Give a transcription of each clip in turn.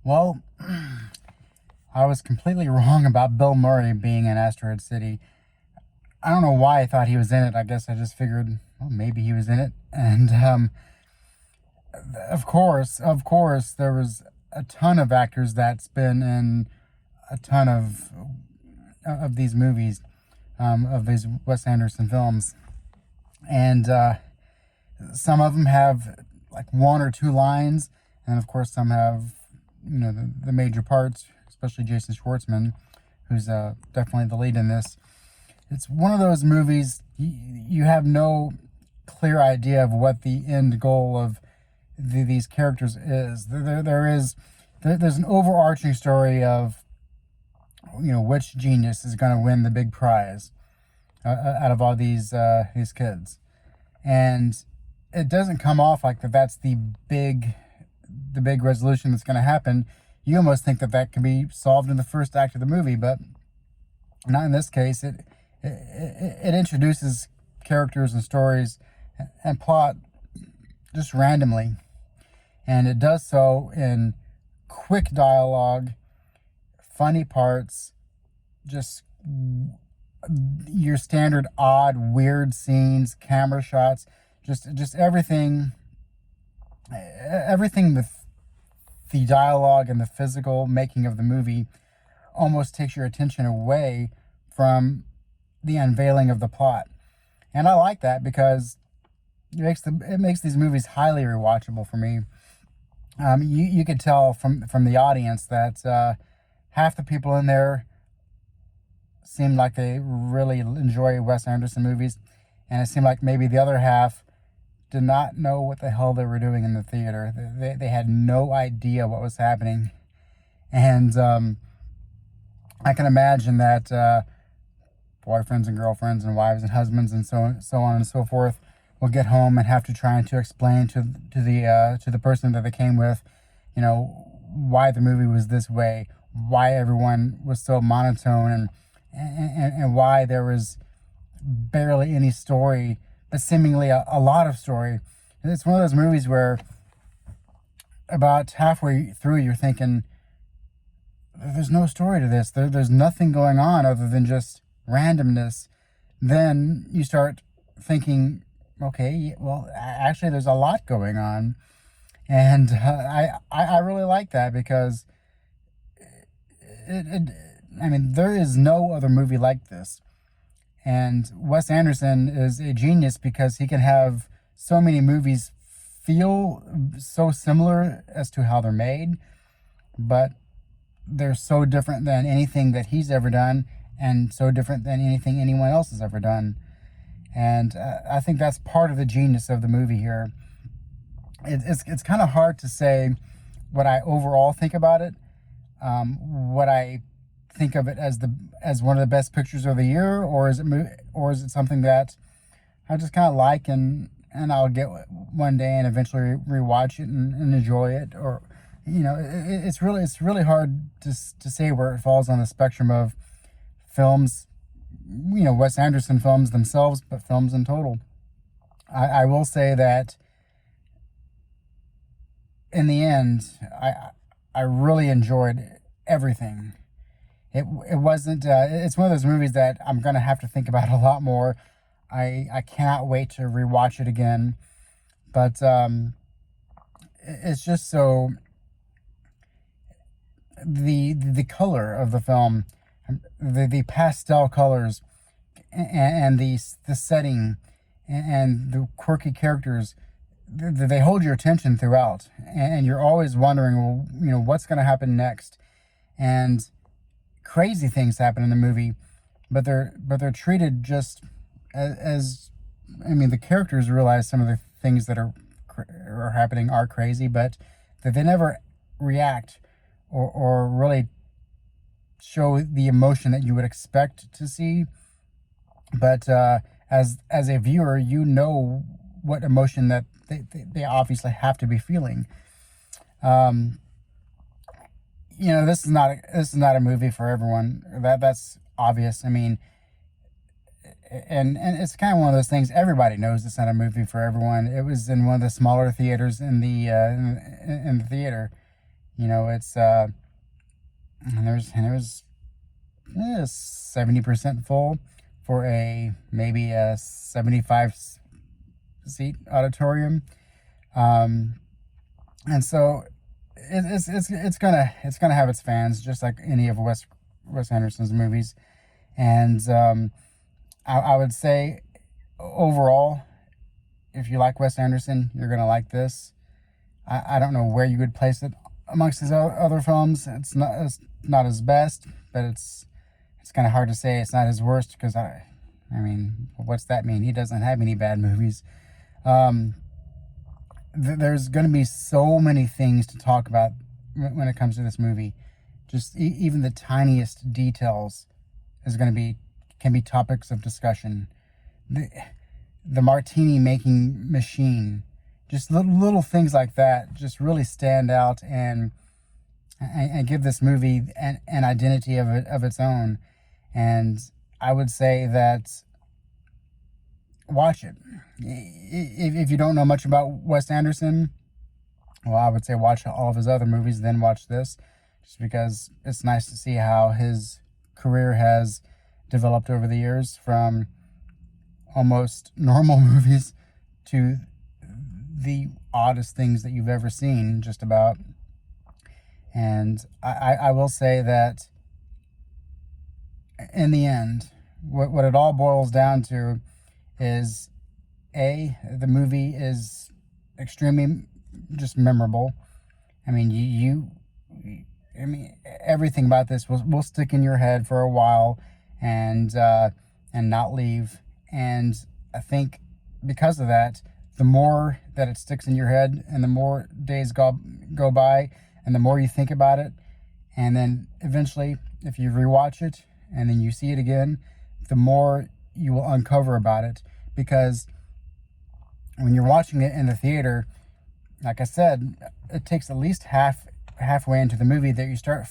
Well, I was completely wrong about Bill Murray being in Asteroid City. I don't know why I thought he was in it. I guess I just figured, well, maybe he was in it. And of course, there was a ton of actors that's been in a ton of these movies, of these Wes Anderson films, and some of them have like one or two lines, and of course some have the major parts, especially Jason Schwartzman, who's definitely the lead in this. It's one of those movies you have no clear idea of what the end goal of these characters is. There's an overarching story of which genius is going to win the big prize out of all these kids, and it doesn't come off like that's the big resolution that's going to happen. You almost think that can be solved in the first act of the movie, but not in this case. It introduces characters and stories and plot just randomly, and it does so in quick dialogue, funny parts, just your standard odd, weird scenes, camera shots, just everything with the dialogue and the physical making of the movie almost takes your attention away from the unveiling of the plot. And I like that because it makes these movies highly rewatchable for me. You could tell from the audience that half the people in there seem like they really enjoy Wes Anderson movies, and it seemed like maybe the other half did not know what the hell they were doing in the theater. They had no idea what was happening, and I can imagine that boyfriends and girlfriends and wives and husbands and so on and so forth will get home and have to try to explain to the person that they came with, why the movie was this way, why everyone was so monotone, and why there was barely any story, but seemingly a lot of story. And it's one of those movies where about halfway through you're thinking, there's no story to this. There's nothing going on other than just randomness. Then you start thinking, okay, well, actually there's a lot going on. And I really like that because there is no other movie like this. And Wes Anderson is a genius because he can have so many movies feel so similar as to how they're made, but they're so different than anything that he's ever done and so different than anything anyone else has ever done. And I think that's part of the genius of the movie here. It's kind of hard to say what I overall think about it, what I think of it as one of the best pictures of the year, or is it something that I just kind of like and I'll get one day and eventually rewatch it and enjoy it, or it's really hard to say where it falls on the spectrum of films, Wes Anderson films themselves, but films in total. I will say that in the end, I really enjoyed everything. It wasn't. It's one of those movies that I'm gonna have to think about a lot more. I cannot wait to rewatch it again. But it's just so the color of the film, the pastel colors, and the setting, and the quirky characters, they hold your attention throughout, and you're always wondering, well, what's going to happen next, and crazy things happen in the movie, but they're treated just as the characters realize some of the things that are happening are crazy, but that they never react or really show the emotion that you would expect to see. But as a viewer, what emotion that they obviously have to be feeling. This is not a movie for everyone. That's obvious. And it's kind of one of those things. Everybody knows it's not a movie for everyone. It was in one of the smaller theaters in the theater. You know, it's and there's 70% full for a maybe a 75 seat auditorium. And so it's gonna have its fans, just like any of Wes Anderson's movies. And I would say overall, if you like Wes Anderson, you're gonna like this. I don't know where you would place it amongst his other films. It's not his best, but it's kind of hard to say it's not his worst, because I mean, what's that mean? He doesn't have any bad movies. There's going to be so many things to talk about when it comes to this movie. Just even the tiniest details can be topics of discussion. The martini making machine, just little things like that, just really stand out and give this movie an identity of its own. And I would say that watch it. If you don't know much about Wes Anderson, well, I would say watch all of his other movies, then watch this, just because it's nice to see how his career has developed over the years, from almost normal movies to the oddest things that you've ever seen, just about. And I will say that in the end, what it all boils down to is, the movie is extremely just memorable. I mean, I mean, everything about this will stick in your head for a while, and not leave. And I think because of that, the more that it sticks in your head, and the more days go by, and the more you think about it, and then eventually, if you rewatch it and then you see it again, the more you will uncover about it. Because when you're watching it in the theater, like I said, it takes at least halfway into the movie that you start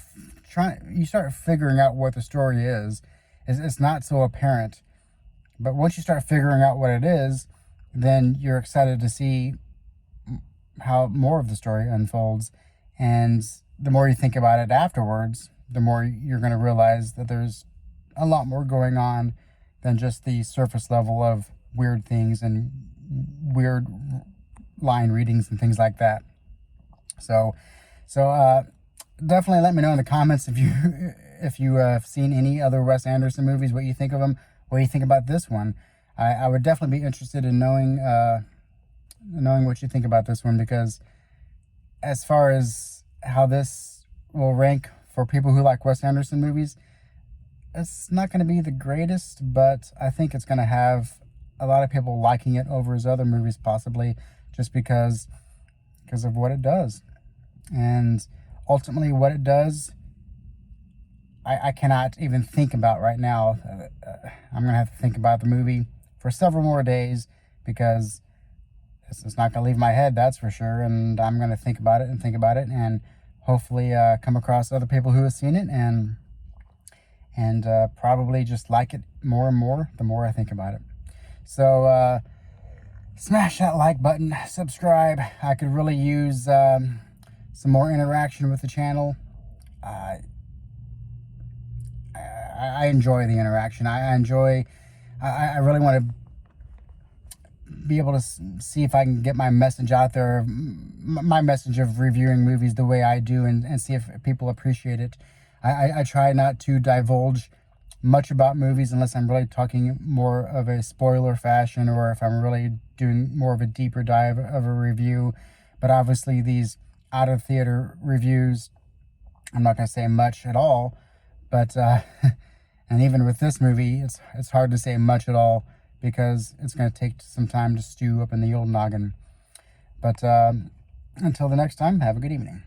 figuring out what the story is. It's not so apparent, but once you start figuring out what it is, then you're excited to see how more of the story unfolds. And the more you think about it afterwards, the more you're going to realize that there's a lot more going on than just the surface level of weird things and weird line readings and things like that. So definitely let me know in the comments if you have seen any other Wes Anderson movies, what you think of them, what you think about this one. I would definitely be interested in knowing what you think about this one, because as far as how this will rank for people who like Wes Anderson movies, it's not going to be the greatest, but I think it's going to have a lot of people liking it over his other movies, possibly just because of what it does. And ultimately what it does, I cannot even think about right now. I'm going to have to think about the movie for several more days, because it's not going to leave my head, that's for sure. And I'm going to think about it and hopefully come across other people who have seen it, and probably just like it more and more the more I think about it. So smash that like button, subscribe. I could really use some more interaction with the channel. I enjoy the interaction. I really want to be able to see if I can get my message out there, my message of reviewing movies the way I do, and see if people appreciate it. I try not to divulge much about movies unless I'm really talking more of a spoiler fashion, or if I'm really doing more of a deeper dive of a review. But obviously these out of theater reviews, I'm not going to say much at all. But and even with this movie, it's hard to say much at all, because it's going to take some time to stew up in the old noggin. But until the next time, have a good evening.